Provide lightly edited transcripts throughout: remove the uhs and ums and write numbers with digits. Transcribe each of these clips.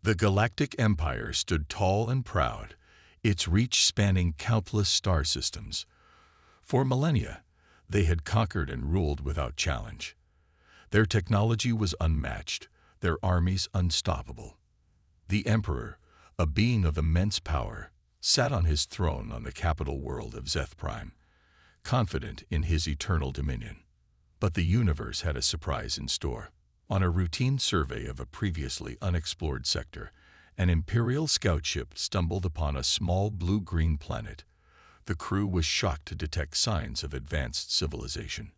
The Galactic Empire stood tall and proud, its reach spanning countless star systems. For millennia, they had conquered and ruled without challenge. Their technology was unmatched, their armies unstoppable. The Emperor, a being of immense power, sat on his throne on the capital world of Zeth Prime, confident in his eternal dominion. But the universe had a surprise in store. On a routine survey of a previously unexplored sector, an Imperial scout ship stumbled upon a small blue-green planet. The crew was shocked to detect signs of advanced civilization.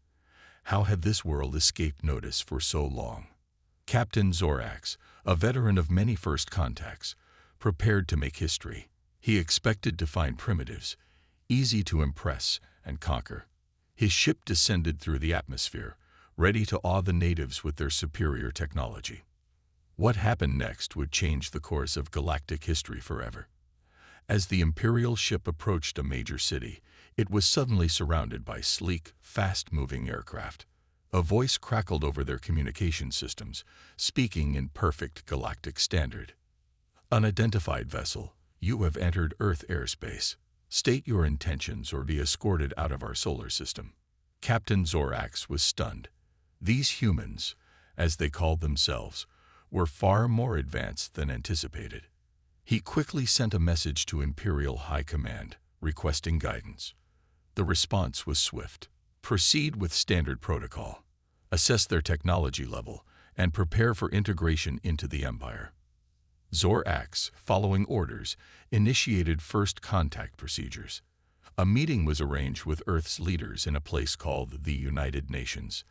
How had this world escaped notice for so long? Captain Zorax, a veteran of many first contacts, prepared to make history. He expected to find primitives, easy to impress and conquer. His ship descended through the atmosphere, ready to awe the natives with their superior technology. What happened next would change the course of galactic history forever. As the Imperial ship approached a major city, it was suddenly surrounded by sleek, fast-moving aircraft. A voice crackled over their communication systems, speaking in perfect galactic standard. "Unidentified vessel, you have entered Earth airspace. State your intentions or be escorted out of our solar system." Captain Zorax was stunned. These humans, as they called themselves, were far more advanced than anticipated. He quickly sent a message to Imperial High Command, requesting guidance. The response was swift. Proceed with standard protocol. Assess their technology level and prepare for integration into the Empire. Zorax, following orders, initiated first contact procedures. A meeting was arranged with Earth's leaders in a place called the United Nations.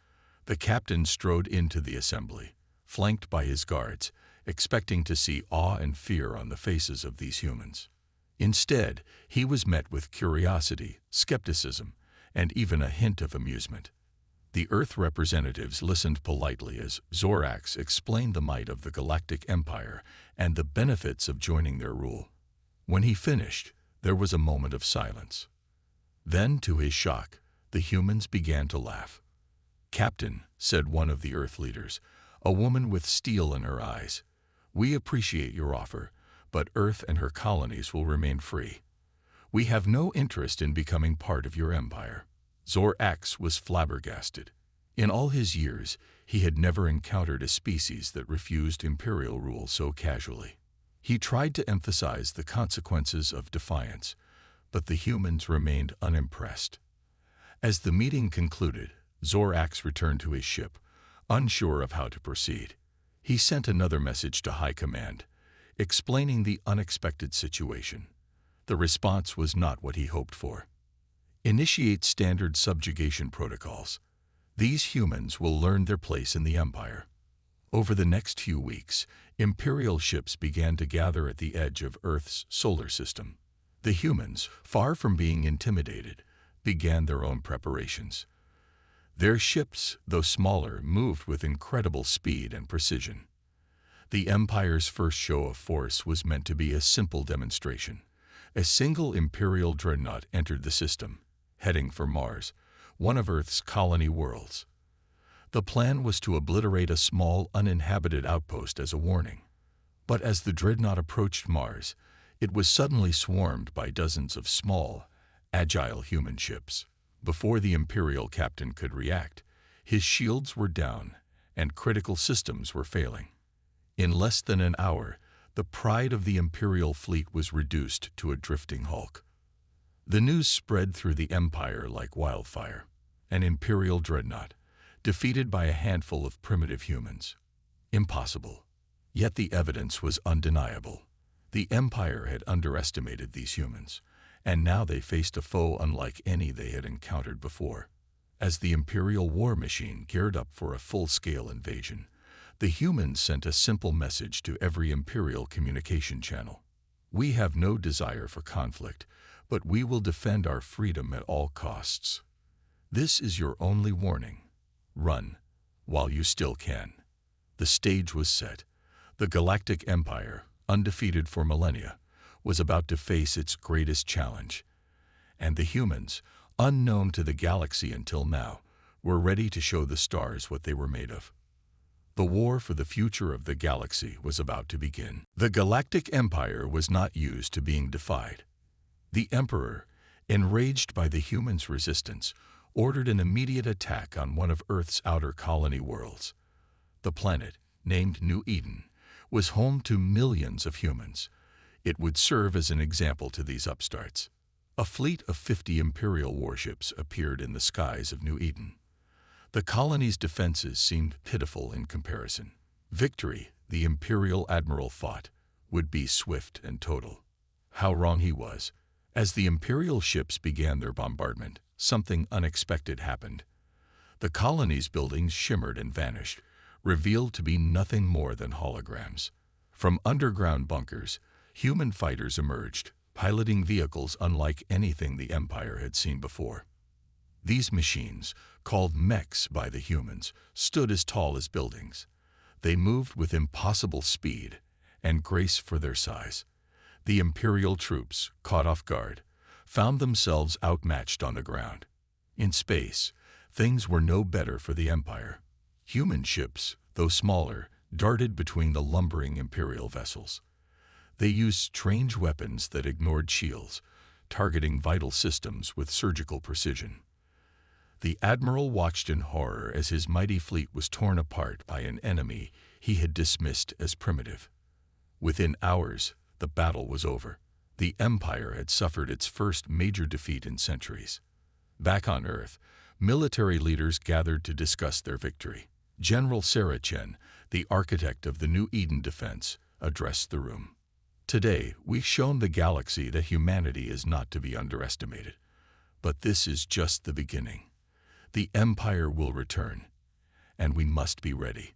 The captain strode into the assembly, flanked by his guards, expecting to see awe and fear on the faces of these humans. Instead, he was met with curiosity, skepticism, and even a hint of amusement. The Earth representatives listened politely as Zorax explained the might of the Galactic Empire and the benefits of joining their rule. When he finished, there was a moment of silence. Then, to his shock, the humans began to laugh. "Captain," said one of the Earth leaders, a woman with steel in her eyes, "we appreciate your offer, but Earth and her colonies will remain free. We have no interest in becoming part of your empire." Zorax was flabbergasted. In all his years, he had never encountered a species that refused imperial rule so casually. He tried to emphasize the consequences of defiance, but the humans remained unimpressed. As the meeting concluded, Zorax returned to his ship, unsure of how to proceed. He sent another message to High Command, explaining the unexpected situation. The response was not what he hoped for. "Initiate standard subjugation protocols. These humans will learn their place in the Empire." Over the next few weeks, Imperial ships began to gather at the edge of Earth's solar system. The humans, far from being intimidated, began their own preparations. Their ships, though smaller, moved with incredible speed and precision. The Empire's first show of force was meant to be a simple demonstration. A single Imperial dreadnought entered the system, heading for Mars, one of Earth's colony worlds. The plan was to obliterate a small, uninhabited outpost as a warning. But as the dreadnought approached Mars, it was suddenly swarmed by dozens of small, agile human ships. Before the Imperial captain could react, his shields were down and critical systems were failing. In less than an hour, the pride of the Imperial fleet was reduced to a drifting hulk. The news spread through the Empire like wildfire. An Imperial dreadnought, defeated by a handful of primitive humans. Impossible. Yet the evidence was undeniable. The Empire had underestimated these humans, and now they faced a foe unlike any they had encountered before. As the Imperial war machine geared up for a full-scale invasion, the humans sent a simple message to every Imperial communication channel. "We have no desire for conflict, but we will defend our freedom at all costs. This is your only warning. Run, while you still can." The stage was set. The Galactic Empire, undefeated for millennia, was about to face its greatest challenge. And the humans, unknown to the galaxy until now, were ready to show the stars what they were made of. The war for the future of the galaxy was about to begin. The Galactic Empire was not used to being defied. The Emperor, enraged by the humans' resistance, ordered an immediate attack on one of Earth's outer colony worlds. The planet, named New Eden, was home to millions of humans. It would serve as an example to these upstarts. A fleet of 50 Imperial warships appeared in the skies of New Eden. The colony's defenses seemed pitiful in comparison. Victory, the Imperial Admiral thought, would be swift and total. How wrong he was. As the Imperial ships began their bombardment, something unexpected happened. The colony's buildings shimmered and vanished, revealed to be nothing more than holograms. From underground bunkers, human fighters emerged, piloting vehicles unlike anything the Empire had seen before. These machines, called mechs by the humans, stood as tall as buildings. They moved with impossible speed and grace for their size. The Imperial troops, caught off guard, found themselves outmatched on the ground. In space, things were no better for the Empire. Human ships, though smaller, darted between the lumbering Imperial vessels. They used strange weapons that ignored shields, targeting vital systems with surgical precision. The Admiral watched in horror as his mighty fleet was torn apart by an enemy he had dismissed as primitive. Within hours, the battle was over. The Empire had suffered its first major defeat in centuries. Back on Earth, military leaders gathered to discuss their victory. General Sarah Chen, the architect of the New Eden defense, addressed the room. Today, we've shown the galaxy that humanity is not to be underestimated. But this is just the beginning. The Empire will return, and we must be ready.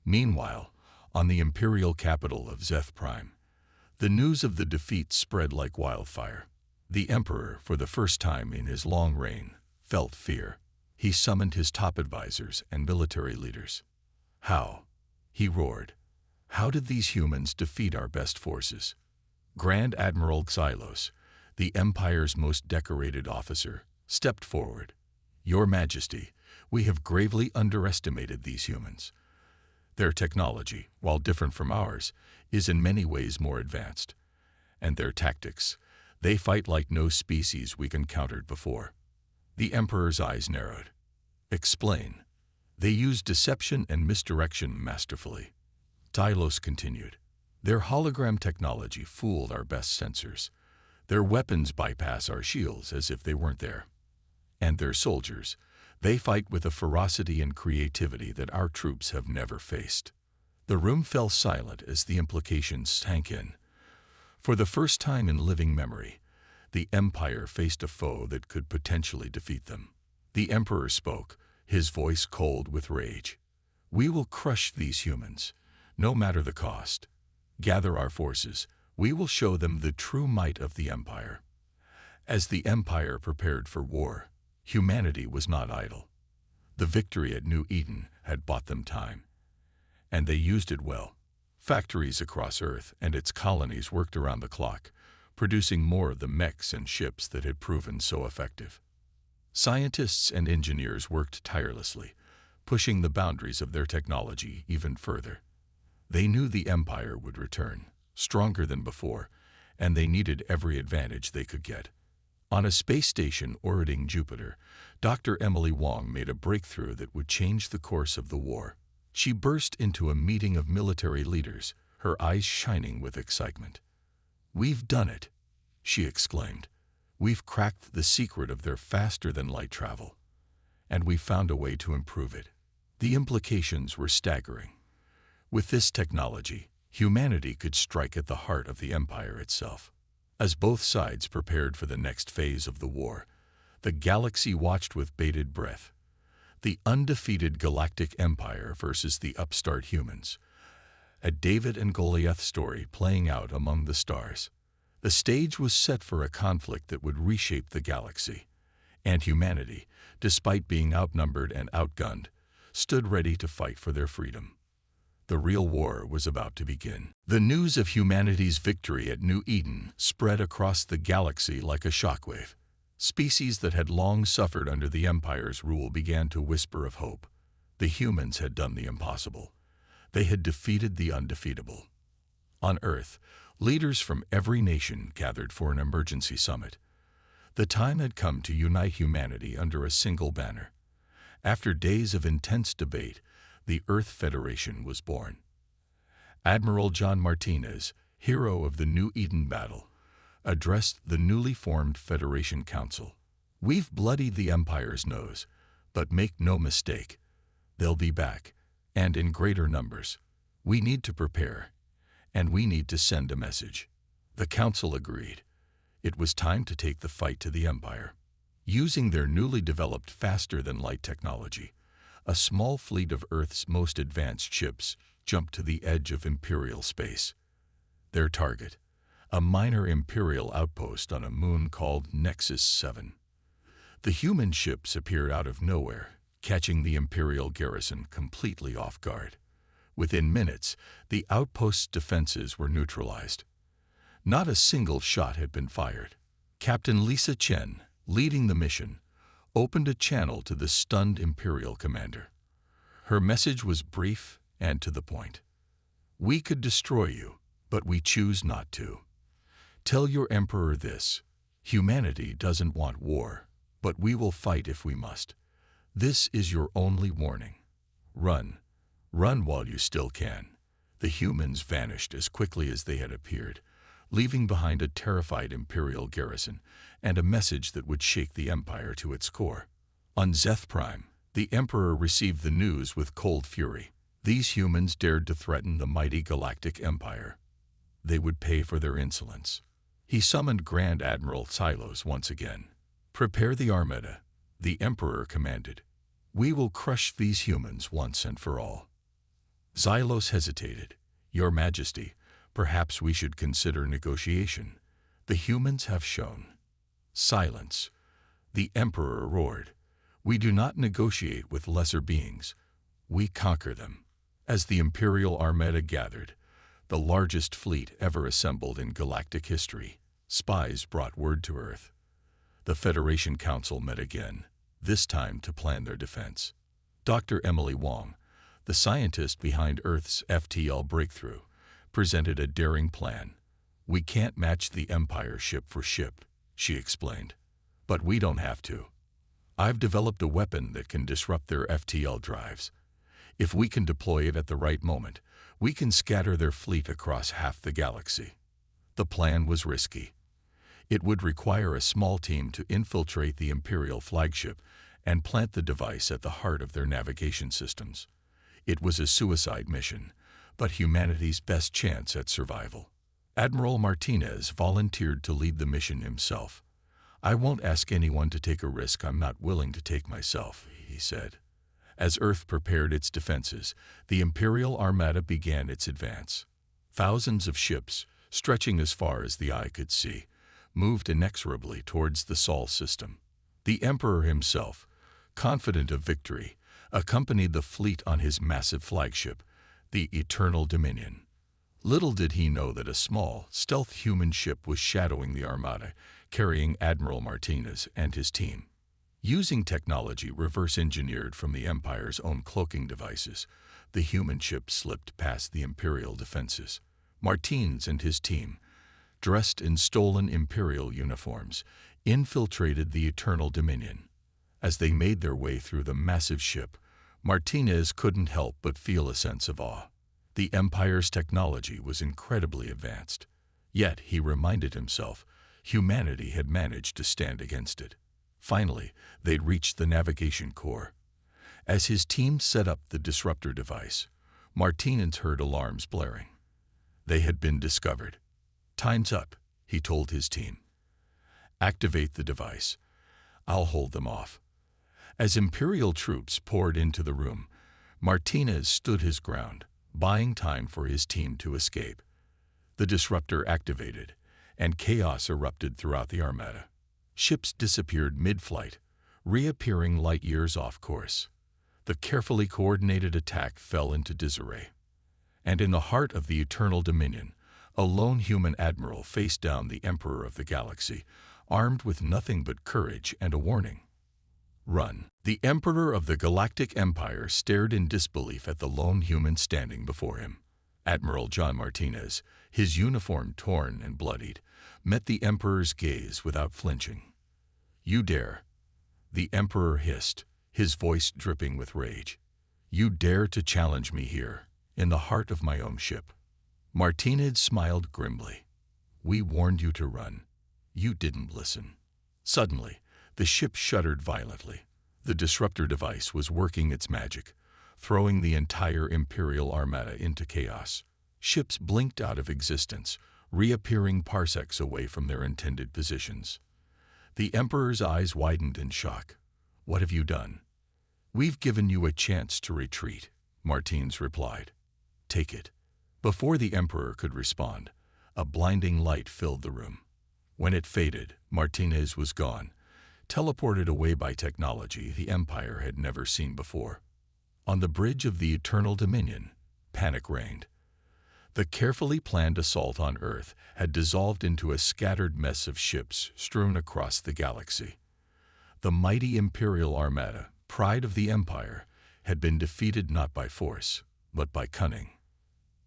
Meanwhile, on the Imperial capital of Zeth Prime, the news of the defeat spread like wildfire. The Emperor, for the first time in his long reign, felt fear. He summoned his top advisors and military leaders. How? He roared. How did these humans defeat our best forces? Grand Admiral Xylos, the Empire's most decorated officer, stepped forward. Your Majesty, we have gravely underestimated these humans. Their technology, while different from ours, is in many ways more advanced. And their tactics, they fight like no species we've encountered before. The Emperor's eyes narrowed. Explain. They use deception and misdirection masterfully. Tylos continued. Their hologram technology fooled our best sensors. Their weapons bypass our shields as if they weren't there. And their soldiers, they fight with a ferocity and creativity that our troops have never faced. The room fell silent as the implications sank in. For the first time in living memory, the Empire faced a foe that could potentially defeat them. The Emperor spoke, his voice cold with rage. We will crush these humans, no matter the cost. Gather our forces. We will show them the true might of the Empire. As the Empire prepared for war, humanity was not idle. The victory at New Eden had bought them time, and they used it well. Factories across Earth and its colonies worked around the clock, producing more of the mechs and ships that had proven so effective. Scientists and engineers worked tirelessly, pushing the boundaries of their technology even further. They knew the Empire would return, stronger than before, and they needed every advantage they could get. On a space station orbiting Jupiter, Dr. Emily Wong made a breakthrough that would change the course of the war. She burst into a meeting of military leaders, her eyes shining with excitement. "We've done it," she exclaimed. "We've cracked the secret of their faster-than-light travel, and we've found a way to improve it." The implications were staggering. With this technology, humanity could strike at the heart of the Empire itself. As both sides prepared for the next phase of the war, the galaxy watched with bated breath. The undefeated Galactic Empire versus the upstart humans. A David and Goliath story playing out among the stars. The stage was set for a conflict that would reshape the galaxy. And humanity, despite being outnumbered and outgunned, stood ready to fight for their freedom. The real war was about to begin. The news of humanity's victory at New Eden spread across the galaxy like a shockwave. Species that had long suffered under the Empire's rule began to whisper of hope. The humans had done the impossible. They had defeated the undefeatable. On Earth, leaders from every nation gathered for an emergency summit. The time had come to unite humanity under a single banner. After days of intense debate, the Earth Federation was born. Admiral John Martinez, hero of the New Eden battle, addressed the newly formed Federation Council. "We've bloodied the Empire's nose, but make no mistake, they'll be back, and in greater numbers. We need to prepare, and we need to send a message." The Council agreed. It was time to take the fight to the Empire. Using their newly developed faster-than-light technology, a small fleet of Earth's most advanced ships jumped to the edge of Imperial space. Their target, a minor Imperial outpost on a moon called Nexus 7. The human ships appeared out of nowhere, catching the Imperial garrison completely off guard. Within minutes, the outpost's defenses were neutralized. Not a single shot had been fired. Captain Lisa Chen, leading the mission, opened a channel to the stunned Imperial commander. Her message was brief and to the point. "We could destroy you, but we choose not to. Tell your Emperor this: humanity doesn't want war, but we will fight if we must. This is your only warning. Run. Run while you still can." The humans vanished as quickly as they had appeared, leaving behind a terrified Imperial garrison and a message that would shake the Empire to its core. On Zeth Prime, the Emperor received the news with cold fury. These humans dared to threaten the mighty Galactic Empire. They would pay for their insolence. He summoned Grand Admiral Silos once again. "Prepare the Armada," the Emperor commanded. "We will crush these humans once and for all." Xylos hesitated. "Your Majesty, perhaps we should consider negotiation. The humans have shown." "Silence," the Emperor roared. "We do not negotiate with lesser beings. We conquer them." As the Imperial Armada gathered, the largest fleet ever assembled in galactic history, spies brought word to Earth. The Federation Council met again, this time to plan their defense. Dr. Emily Wong, the scientist behind Earth's FTL breakthrough, presented a daring plan. "We can't match the Empire ship for ship," she explained. "But we don't have to. I've developed a weapon that can disrupt their FTL drives. If we can deploy it at the right moment, we can scatter their fleet across half the galaxy." The plan was risky. It would require a small team to infiltrate the Imperial flagship and plant the device at the heart of their navigation systems. It was a suicide mission, but humanity's best chance at survival. Admiral Martinez volunteered to lead the mission himself. "I won't ask anyone to take a risk I'm not willing to take myself," he said. As Earth prepared its defenses, the Imperial Armada began its advance. Thousands of ships, stretching as far as the eye could see, moved inexorably towards the Sol system. The Emperor himself, confident of victory, accompanied the fleet on his massive flagship, the Eternal Dominion. Little did he know that a small, stealth human ship was shadowing the Armada, carrying Admiral Martinez and his team. Using technology reverse-engineered from the Empire's own cloaking devices, the human ship slipped past the Imperial defenses. Martinez and his team, dressed in stolen Imperial uniforms, infiltrated the Eternal Dominion. As they made their way through the massive ship, Martinez couldn't help but feel a sense of awe. The Empire's technology was incredibly advanced. Yet, he reminded himself, humanity had managed to stand against it. Finally, they'd reached the navigation core. As his team set up the disruptor device, Martinez heard alarms blaring. They had been discovered. "Time's up," he told his team. "Activate the device. I'll hold them off." As Imperial troops poured into the room, Martinez stood his ground, buying time for his team to escape. The disruptor activated, and chaos erupted throughout the Armada. Ships disappeared mid-flight, reappearing light years off course. The carefully coordinated attack fell into disarray. And in the heart of the Eternal Dominion, a lone human admiral faced down the Emperor of the Galaxy, armed with nothing but courage and a warning. Run. The Emperor of the Galactic Empire stared in disbelief at the lone human standing before him. Admiral John Martinez, his uniform torn and bloodied, met the Emperor's gaze without flinching. "You dare," the Emperor hissed, his voice dripping with rage. "You dare to challenge me here, in the heart of my own ship." Martinez smiled grimly. "We warned you to run. You didn't listen." Suddenly, the ship shuddered violently. The disruptor device was working its magic, throwing the entire Imperial Armada into chaos. Ships blinked out of existence, reappearing parsecs away from their intended positions. The Emperor's eyes widened in shock. "What have you done?" "We've given you a chance to retreat," Martinez replied. "Take it." Before the Emperor could respond, a blinding light filled the room. When it faded, Martinez was gone, teleported away by technology the Empire had never seen before. On the bridge of the Eternal Dominion, panic reigned. The carefully planned assault on Earth had dissolved into a scattered mess of ships strewn across the galaxy. The mighty Imperial Armada, pride of the Empire, had been defeated not by force, but by cunning.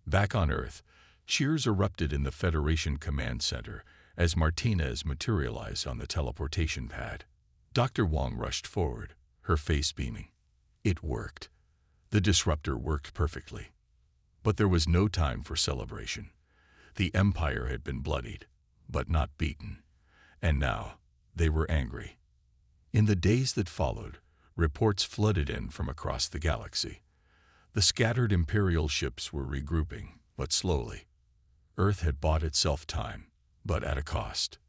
Back on Earth, cheers erupted in the Federation Command Center as Martinez materialized on the teleportation pad. Dr. Wong rushed forward, her face beaming. It worked. The disruptor worked perfectly. But there was no time for celebration. The Empire had been bloodied, but not beaten. And now, they were angry. In the days that followed, reports flooded in from across the galaxy. The scattered Imperial ships were regrouping, but slowly. Earth had bought itself time, but at a cost.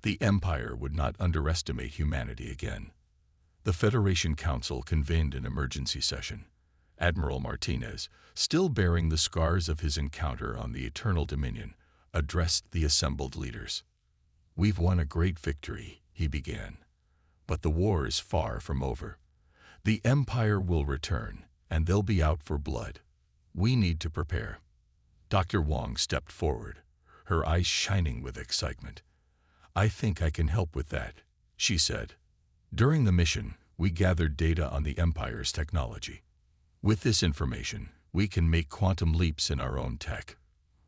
The Empire would not underestimate humanity again. The Federation Council convened an emergency session. Admiral Martinez, still bearing the scars of his encounter on the Eternal Dominion, addressed the assembled leaders. "We've won a great victory," he began. "But the war is far from over. The Empire will return, and they'll be out for blood. We need to prepare." Dr. Wong stepped forward, her eyes shining with excitement. "I think I can help with that," she said. "During the mission, we gathered data on the Empire's technology. With this information, we can make quantum leaps in our own tech.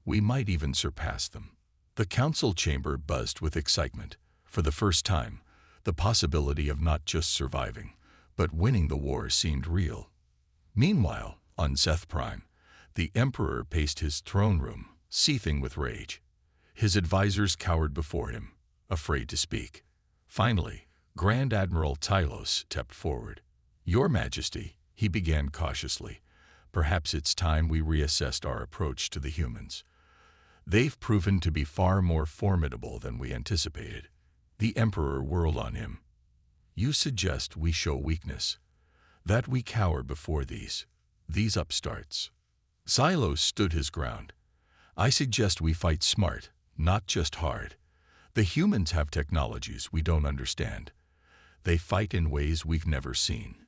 We might even surpass them." The council chamber buzzed with excitement. For the first time, the possibility of not just surviving, but winning the war seemed real. Meanwhile, on Zeth Prime, the Emperor paced his throne room, seething with rage. His advisors cowered before him, afraid to speak. Finally, Grand Admiral Tylos stepped forward. "Your Majesty," he began cautiously, "perhaps it's time we reassessed our approach to the humans. They've proven to be far more formidable than we anticipated." The Emperor whirled on him. "You suggest we show weakness, that we cower before these upstarts." Xylos stood his ground. "I suggest we fight smart, not just hard. The humans have technologies we don't understand. They fight in ways we've never seen.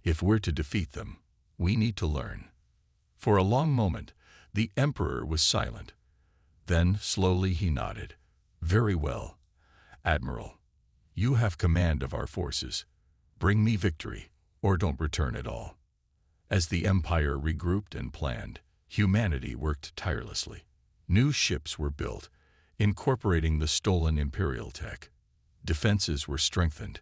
If we're to defeat them, we need to learn." For a long moment, the Emperor was silent. Then, slowly, he nodded. "Very well, Admiral. You have command of our forces. Bring me victory, or don't return at all." As the Empire regrouped and planned, humanity worked tirelessly. New ships were built, incorporating the stolen Imperial tech. Defenses were strengthened.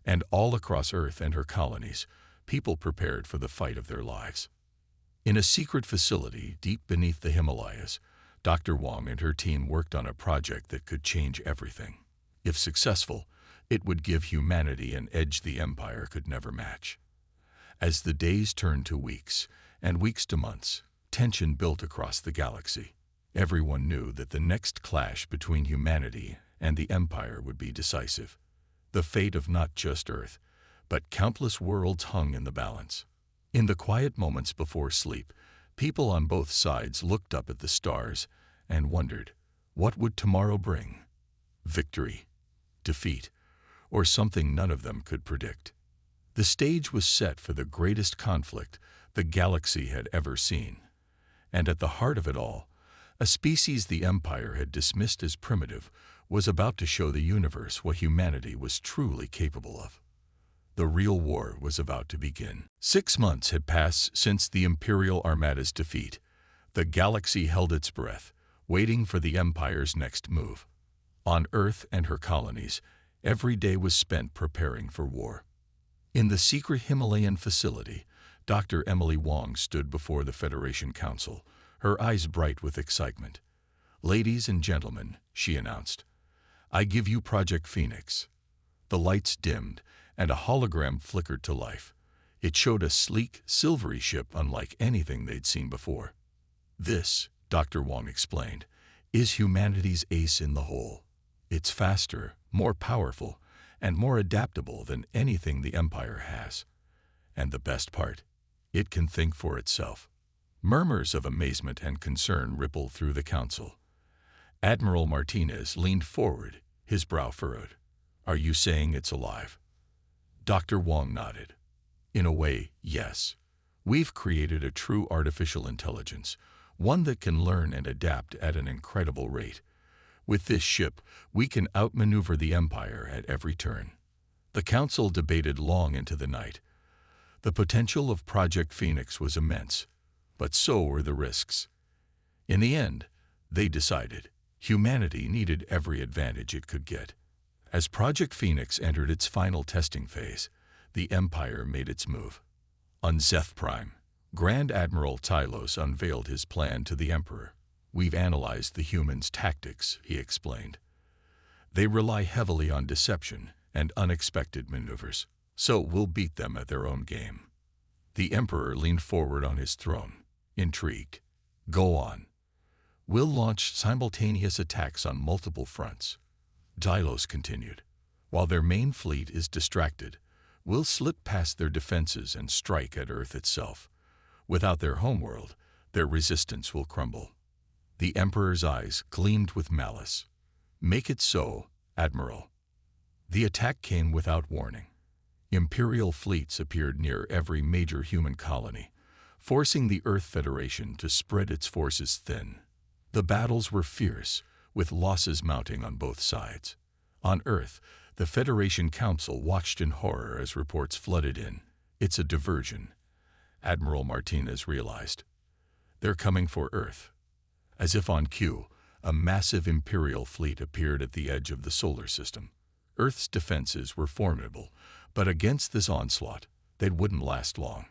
And all across Earth and her colonies, people prepared for the fight of their lives. In a secret facility deep beneath the Himalayas, Dr. Wong and her team worked on a project that could change everything. If successful, it would give humanity an edge the Empire could never match. As the days turned to weeks, and weeks to months, tension built across the galaxy. Everyone knew that the next clash between humanity and the Empire would be decisive. The fate of not just Earth, but countless worlds hung in the balance. In the quiet moments before sleep, people on both sides looked up at the stars and wondered, what would tomorrow bring? Victory, defeat, or something none of them could predict. The stage was set for the greatest conflict the galaxy had ever seen. And at the heart of it all, a species the Empire had dismissed as primitive was about to show the universe what humanity was truly capable of. The real war was about to begin. 6 months had passed since the Imperial Armada's defeat. The galaxy held its breath, waiting for the Empire's next move. On Earth and her colonies, every day was spent preparing for war. In the secret Himalayan facility, Dr. Emily Wong stood before the Federation Council, her eyes bright with excitement. "Ladies and gentlemen," she announced, "I give you Project Phoenix." The lights dimmed, and a hologram flickered to life. It showed a sleek, silvery ship unlike anything they'd seen before. "This," Dr. Wong explained, "is humanity's ace in the hole. It's faster, more powerful, and more adaptable than anything the Empire has. And the best part, it can think for itself." Murmurs of amazement and concern rippled through the council. Admiral Martinez leaned forward, his brow furrowed. "Are you saying it's alive?" Dr. Wong nodded. "In a way, yes. We've created a true artificial intelligence, one that can learn and adapt at an incredible rate. With this ship, we can outmaneuver the Empire at every turn." The council debated long into the night. The potential of Project Phoenix was immense, but so were the risks. In the end, they decided humanity needed every advantage it could get. As Project Phoenix entered its final testing phase, the Empire made its move. On Zeth Prime, Grand Admiral Tylos unveiled his plan to the Emperor. "We've analyzed the humans' tactics," he explained. "They rely heavily on deception and unexpected maneuvers, so we'll beat them at their own game." The Emperor leaned forward on his throne, intrigued. "Go on. We'll launch simultaneous attacks on multiple fronts." Tylos continued. "While their main fleet is distracted, we'll slip past their defenses and strike at Earth itself. Without their homeworld, their resistance will crumble." The Emperor's eyes gleamed with malice. "Make it so, Admiral." The attack came without warning. Imperial fleets appeared near every major human colony, forcing the Earth Federation to spread its forces thin. The battles were fierce, with losses mounting on both sides. On Earth, the Federation Council watched in horror as reports flooded in. "It's a diversion," Admiral Martinez realized. "They're coming for Earth." As if on cue, a massive Imperial fleet appeared at the edge of the solar system. Earth's defenses were formidable, but against this onslaught, they wouldn't last long.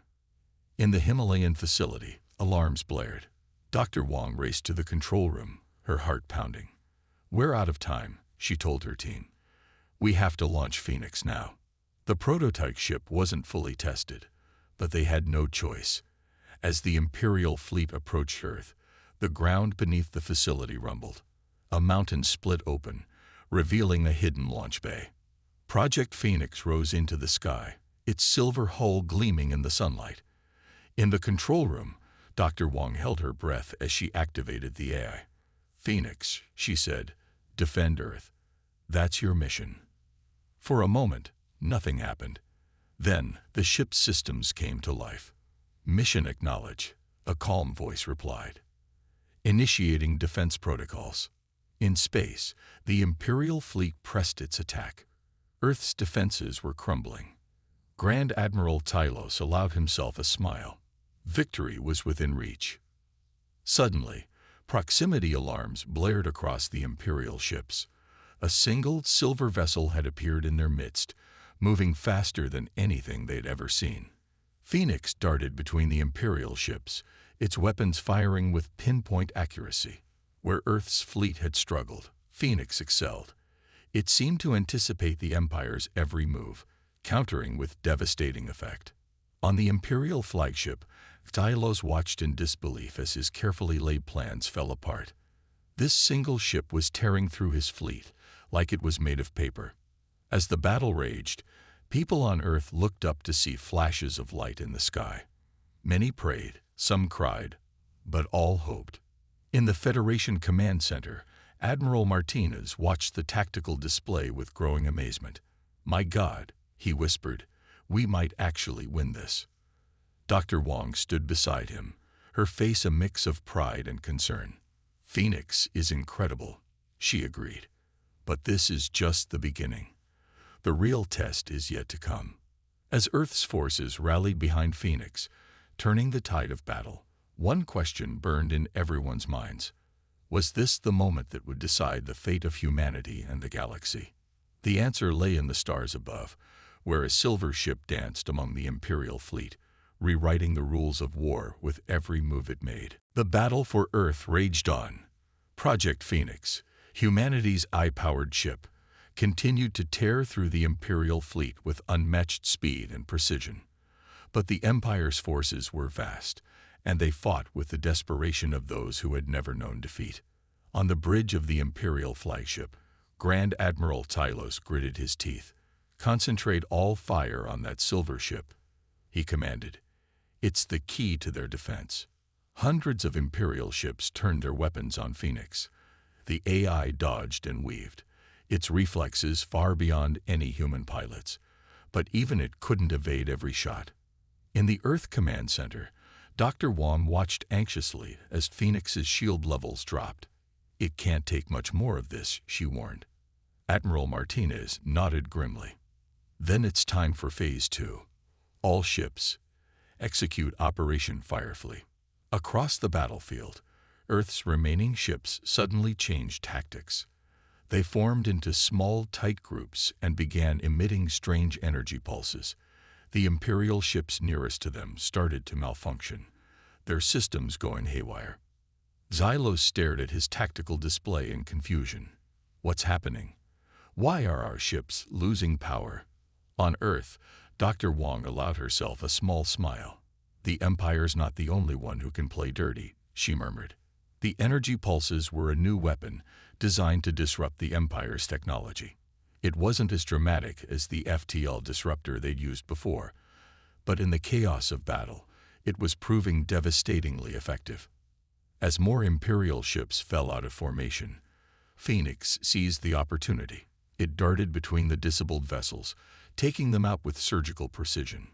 In the Himalayan facility, alarms blared. Dr. Wong raced to the control room, her heart pounding. "We're out of time," she told her team. "We have to launch Phoenix now." The prototype ship wasn't fully tested, but they had no choice. As the Imperial fleet approached Earth, the ground beneath the facility rumbled. A mountain split open, revealing a hidden launch bay. Project Phoenix rose into the sky, its silver hull gleaming in the sunlight. In the control room, Dr. Wong held her breath as she activated the AI. "Phoenix," she said, "defend Earth. That's your mission." For a moment, nothing happened. Then, the ship's systems came to life. "Mission acknowledged," a calm voice replied. "Initiating defense protocols." In space, the Imperial fleet pressed its attack. Earth's defenses were crumbling. Grand Admiral Tylos allowed himself a smile. Victory was within reach. Suddenly, proximity alarms blared across the Imperial ships. A single silver vessel had appeared in their midst, moving faster than anything they'd ever seen. Phoenix darted between the Imperial ships, its weapons firing with pinpoint accuracy. Where Earth's fleet had struggled, Phoenix excelled. It seemed to anticipate the Empire's every move, countering with devastating effect. On the Imperial flagship, Tylos watched in disbelief as his carefully laid plans fell apart. This single ship was tearing through his fleet, like it was made of paper. As the battle raged, people on Earth looked up to see flashes of light in the sky. Many prayed, some cried, but all hoped. In the Federation Command Center, Admiral Martinez watched the tactical display with growing amazement. "My God," he whispered, "we might actually win this." Dr. Wong stood beside him, her face a mix of pride and concern. "Phoenix is incredible," she agreed. "But this is just the beginning. The real test is yet to come." As Earth's forces rallied behind Phoenix, turning the tide of battle, one question burned in everyone's minds. Was this the moment that would decide the fate of humanity and the galaxy? The answer lay in the stars above, where a silver ship danced among the Imperial fleet, rewriting the rules of war with every move it made. The battle for Earth raged on. Project Phoenix, humanity's eye-powered ship, continued to tear through the Imperial fleet with unmatched speed and precision. But the Empire's forces were vast, and they fought with the desperation of those who had never known defeat. On the bridge of the Imperial flagship, Grand Admiral Tylos gritted his teeth. "Concentrate all fire on that silver ship," he commanded. "It's the key to their defense." Hundreds of Imperial ships turned their weapons on Phoenix. The AI dodged and weaved, its reflexes far beyond any human pilot's, but even it couldn't evade every shot. In the Earth Command Center, Dr. Wong watched anxiously as Phoenix's shield levels dropped. "It can't take much more of this," she warned. Admiral Martinez nodded grimly. "Then it's time for Phase 2. All ships, execute Operation Firefly." Across the battlefield, Earth's remaining ships suddenly changed tactics. They formed into small, tight groups and began emitting strange energy pulses. The Imperial ships nearest to them started to malfunction, their systems going haywire. Xylos stared at his tactical display in confusion. "What's happening? Why are our ships losing power?" On Earth, Dr. Wong allowed herself a small smile. "The Empire's not the only one who can play dirty," she murmured. The energy pulses were a new weapon designed to disrupt the Empire's technology. It wasn't as dramatic as the FTL disruptor they'd used before, but in the chaos of battle, it was proving devastatingly effective. As more Imperial ships fell out of formation, Phoenix seized the opportunity. It darted between the disabled vessels, taking them out with surgical precision.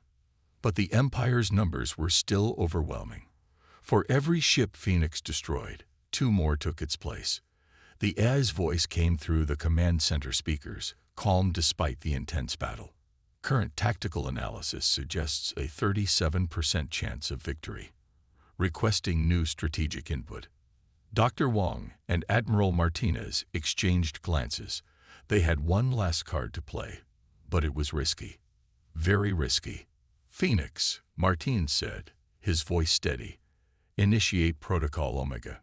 But the Empire's numbers were still overwhelming. For every ship Phoenix destroyed, 2 more took its place. The AI's voice came through the command center speakers, calm despite the intense battle. "Current tactical analysis suggests a 37% chance of victory. Requesting new strategic input." Dr. Wong and Admiral Martinez exchanged glances. They had one last card to play, but it was risky. Very risky. "Phoenix," Martine said, his voice steady. "Initiate Protocol Omega."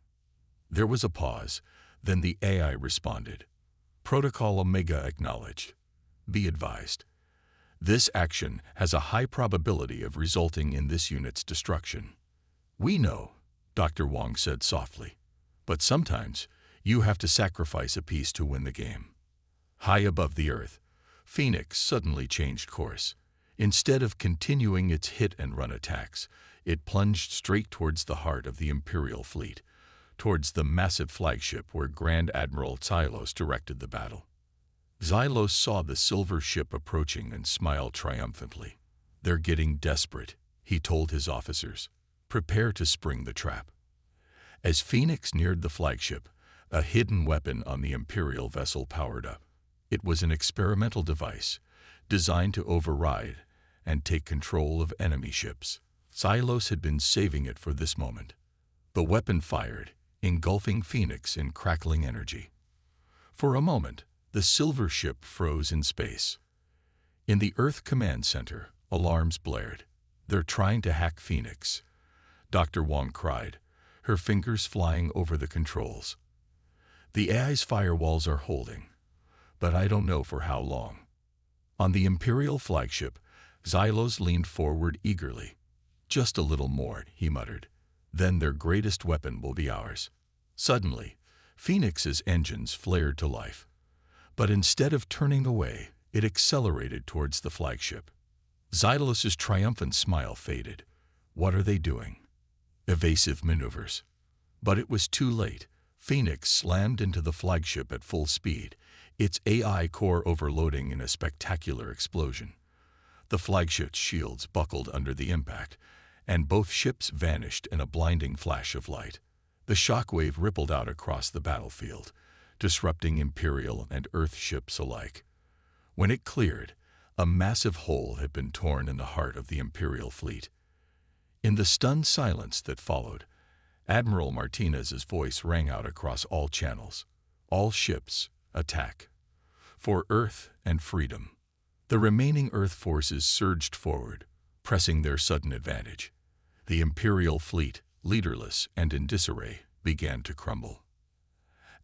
There was a pause, then the AI responded. "Protocol Omega acknowledged. Be advised. This action has a high probability of resulting in this unit's destruction." "We know," Dr. Wong said softly. "But sometimes you have to sacrifice a piece to win the game." High above the Earth, Phoenix suddenly changed course. Instead of continuing its hit-and-run attacks, it plunged straight towards the heart of the Imperial fleet, towards the massive flagship where Grand Admiral Tylos directed the battle. Xylos saw the silver ship approaching and smiled triumphantly. "They're getting desperate," he told his officers. "Prepare to spring the trap." As Phoenix neared the flagship, a hidden weapon on the Imperial vessel powered up. It was an experimental device designed to override and take control of enemy ships. Xylos had been saving it for this moment. The weapon fired, engulfing Phoenix in crackling energy. For a moment, the silver ship froze in space. In the Earth Command Center, alarms blared. "They're trying to hack Phoenix," Dr. Wong cried, her fingers flying over the controls. "The AI's firewalls are holding, but I don't know for how long." On the Imperial flagship, Xylos leaned forward eagerly. "Just a little more," he muttered. "Then their greatest weapon will be ours." Suddenly, Phoenix's engines flared to life. But instead of turning away, it accelerated towards the flagship. Xylos's triumphant smile faded. "What are they doing?" "Evasive maneuvers." But it was too late. Phoenix slammed into the flagship at full speed, its AI core overloading in a spectacular explosion. The flagship's shields buckled under the impact, and both ships vanished in a blinding flash of light. The shockwave rippled out across the battlefield, disrupting Imperial and Earth ships alike. When it cleared, A massive hole had been torn in the heart of the Imperial fleet. In the stunned silence that followed, Admiral Martinez's voice rang out across all channels. All ships, attack. For Earth and freedom. The remaining Earth forces surged forward, pressing their sudden advantage. The Imperial fleet, leaderless and in disarray, began to crumble.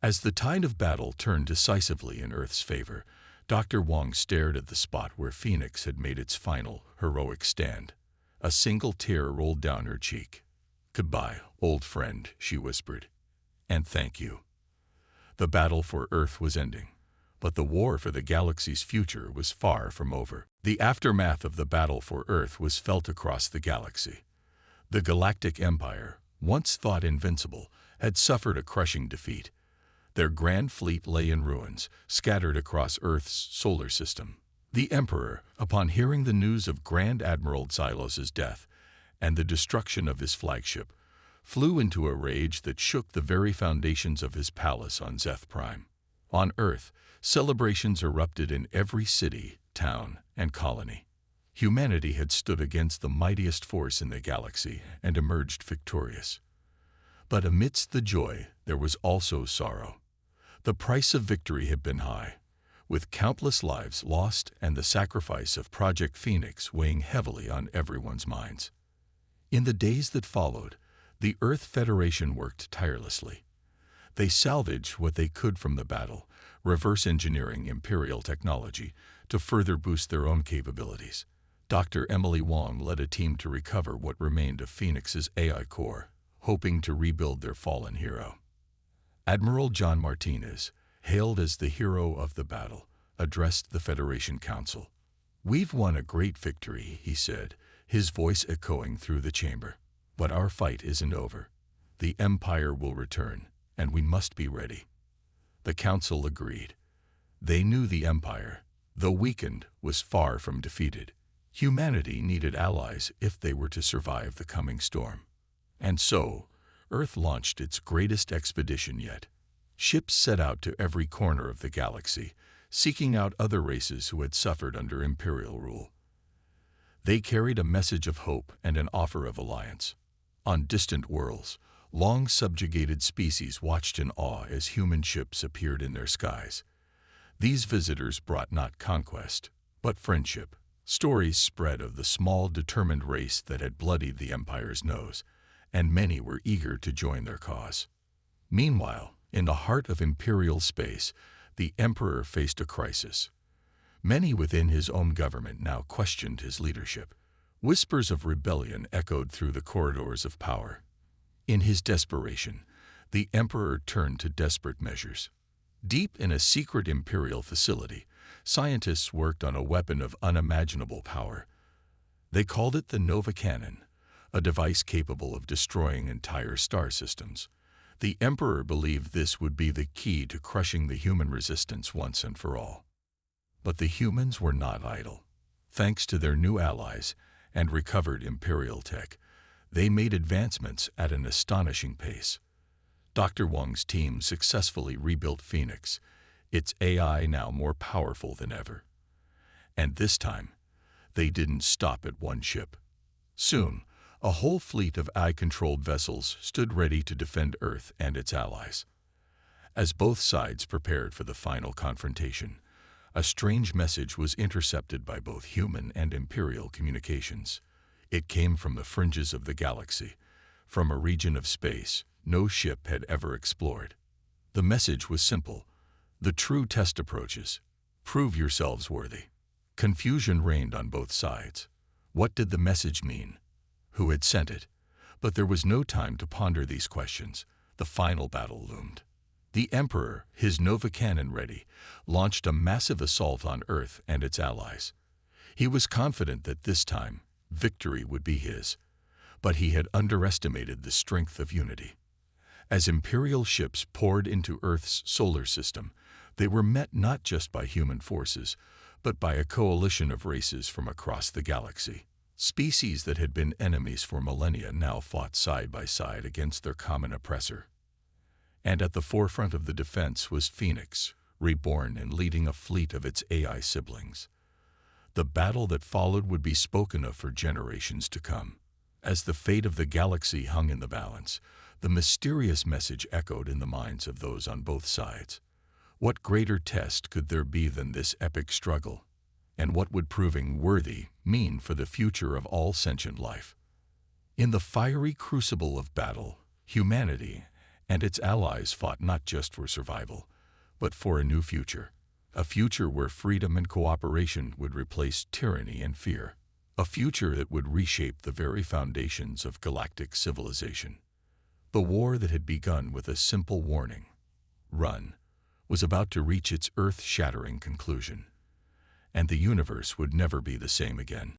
As the tide of battle turned decisively in Earth's favor, Dr. Wong stared at the spot where Phoenix had made its final, heroic stand. A single tear rolled down her cheek. "Goodbye, old friend," she whispered. "And thank you." The battle for Earth was ending, but the war for the galaxy's future was far from over. The aftermath of the battle for Earth was felt across the galaxy. The Galactic Empire, once thought invincible, had suffered a crushing defeat. Their grand fleet lay in ruins, scattered across Earth's solar system. The Emperor, upon hearing the news of Grand Admiral Xylos's death and the destruction of his flagship, flew into a rage that shook the very foundations of his palace on Zeth Prime. On Earth, celebrations erupted in every city, town, and colony. Humanity had stood against the mightiest force in the galaxy and emerged victorious. But amidst the joy, there was also sorrow. The price of victory had been high, with countless lives lost and the sacrifice of Project Phoenix weighing heavily on everyone's minds. In the days that followed, the Earth Federation worked tirelessly. They salvaged what they could from the battle, reverse engineering Imperial technology to further boost their own capabilities. Dr. Emily Wong led a team to recover what remained of Phoenix's AI core, hoping to rebuild their fallen hero. Admiral John Martinez, hailed as the hero of the battle, addressed the Federation Council. "We've won a great victory," he said, his voice echoing through the chamber. "But our fight isn't over. The Empire will return, and we must be ready." The Council agreed. They knew the Empire, though weakened, was far from defeated. Humanity needed allies if they were to survive the coming storm. And so, Earth launched its greatest expedition yet. Ships set out to every corner of the galaxy, seeking out other races who had suffered under Imperial rule. They carried a message of hope and an offer of alliance. On distant worlds, long subjugated species watched in awe as human ships appeared in their skies. These visitors brought not conquest, but friendship. Stories spread of the small, determined race that had bloodied the Empire's nose, and many were eager to join their cause. Meanwhile, in the heart of Imperial space, the Emperor faced a crisis. Many within his own government now questioned his leadership. Whispers of rebellion echoed through the corridors of power. In his desperation, the Emperor turned to desperate measures. Deep in a secret Imperial facility, scientists worked on a weapon of unimaginable power. They called it the Nova Cannon, a device capable of destroying entire star systems. The Emperor believed this would be the key to crushing the human resistance once and for all. But the humans were not idle. Thanks to their new allies and recovered Imperial tech, they made advancements at an astonishing pace. Dr. Wong's team successfully rebuilt Phoenix, its AI now more powerful than ever. And this time, they didn't stop at one ship. Soon, a whole fleet of AI-controlled vessels stood ready to defend Earth and its allies. As both sides prepared for the final confrontation, a strange message was intercepted by both human and Imperial communications. It came from the fringes of the galaxy, from a region of space no ship had ever explored. The message was simple: the true test approaches. Prove yourselves worthy. Confusion reigned on both sides. What did the message mean? Who had sent it? But there was no time to ponder these questions. The final battle loomed. The Emperor, his Nova Cannon ready, launched a massive assault on Earth and its allies. He was confident that this time, victory would be his. But he had underestimated the strength of unity. As Imperial ships poured into Earth's solar system, they were met not just by human forces, but by a coalition of races from across the galaxy. Species that had been enemies for millennia now fought side by side against their common oppressor. And at the forefront of the defense was Phoenix, reborn and leading a fleet of its AI siblings. The battle that followed would be spoken of for generations to come. As the fate of the galaxy hung in the balance, the mysterious message echoed in the minds of those on both sides. What greater test could there be than this epic struggle? And what would proving worthy mean for the future of all sentient life? In the fiery crucible of battle, humanity and its allies fought not just for survival, but for a new future. A future where freedom and cooperation would replace tyranny and fear. A future that would reshape the very foundations of galactic civilization. The war that had begun with a simple warning, "Run," was about to reach its earth-shattering conclusion. And the universe would never be the same again.